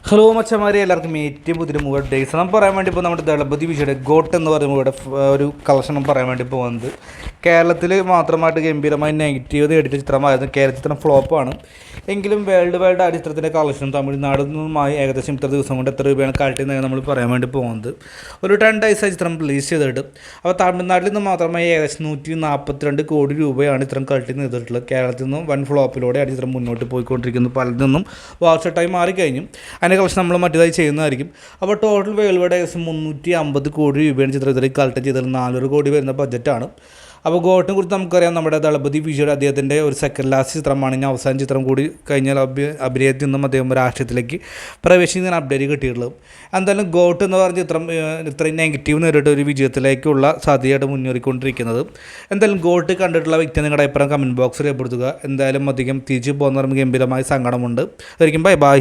Hello മച്ചന്മാരെ, എല്ലാവർക്കും ഏറ്റവും പുതിയ മൂവി ഡേയ്സ് നമ്മൾ പറയാൻ വേണ്ടി ഇപ്പോൾ നമ്മുടെ ദളപതി വിജയുടെ ഗോട്ട് എന്ന് പറയുന്ന മൂവിയുടെ ഒരു കളക്ഷൻ പറയാൻ വേണ്ടി പോകുന്നത്. കേരളത്തിൽ മാത്രമായിട്ട് ഗംഭീരമായി നെഗറ്റീവ് നേടിയ ചിത്രമായിരുന്നു. കേരള ചിത്രം ഫ്ലോപ്പാണ് എങ്കിലും വേൾഡ് വൈഡ് ആ ചിത്രത്തിൻ്റെ കളക്ഷൻ തമിഴ്നാടിൽ നിന്നുമായി ഏകദേശം ഇത്ര ദിവസം കൊണ്ട് എത്ര രൂപയാണ് കാട്ടിയെന്നാണ് നമ്മൾ പറയാൻ വേണ്ടി പോകുന്നത്. ഒരു 10 days ചിത്രം റിലീസ് ചെയ്തിട്ട് അപ്പോൾ തമിഴ്നാട്ടിൽ നിന്ന് മാത്രമായി ഏകദേശം 142 കോടി രൂപയാണ് ചിത്രം കളക്ട് ചെയ്തിട്ടുള്ളത്. കേരളത്തിൽ നിന്നും വൻ ഫ്ലോപ്പിലൂടെ ആ ചിത്രം മുന്നോട്ട് പോയിക്കൊണ്ടിരിക്കുന്നു. പലരിൽ നിന്നും വാർഷട്ടായി മാറിക്കഴിഞ്ഞു. അതിൻ്റെ കളക്ഷൻ നമ്മൾ മറ്റേതായി ചെയ്യുന്നതായിരിക്കും. അപ്പോൾ ടോട്ടൽ വേൾഡ് വൈഡ് ഏകദേശം 350 കോടി രൂപയാണ് ചിത്രത്തിൽ കളക്ട് ചെയ്തത്. 400 കോടി വരുന്ന ബഡ്ജറ്റാണ്. അപ്പോൾ ഗോട്ടിനെ കുറിച്ച് നമുക്കറിയാം, നമ്മുടെ ദളപതി വിജയുടെ അദ്ദേഹത്തിൻ്റെ ഒരു സെക്കൻഡ് ലാസ്റ്റ് ചിത്രമാണ്. ഇനി അവസാന ചിത്രം കൂടി കഴിഞ്ഞാൽ അഭിനയത്തിൽ നിന്നും അദ്ദേഹം രാഷ്ട്രീയത്തിലേക്ക് പ്രവേശിക്കുന്ന അപ്ഡേറ്റ് കിട്ടിയിട്ടുള്ളത്. എന്തായാലും ഗോട്ട് എന്ന് പറഞ്ഞ ചിത്രം ഇത്രയും നെഗറ്റീവ് നേരിട്ട് ഒരു വിജയത്തിലേക്കുള്ള സാധ്യതയായിട്ട് മുന്നേറിക്കൊണ്ടിരിക്കുന്നത്. എന്തായാലും ഗോട്ട് കണ്ടിട്ടുള്ള വ്യക്തി നിങ്ങളുടെ അഭിപ്രായം കമൻറ്റ് ബോക്സിൽ രേഖപ്പെടുത്തുക. എന്തായാലും അധികം തിരിച്ചു പോകുന്ന ഗംഭീരമായ സങ്കടമുണ്ട്. ഒരിക്കലും ബൈ.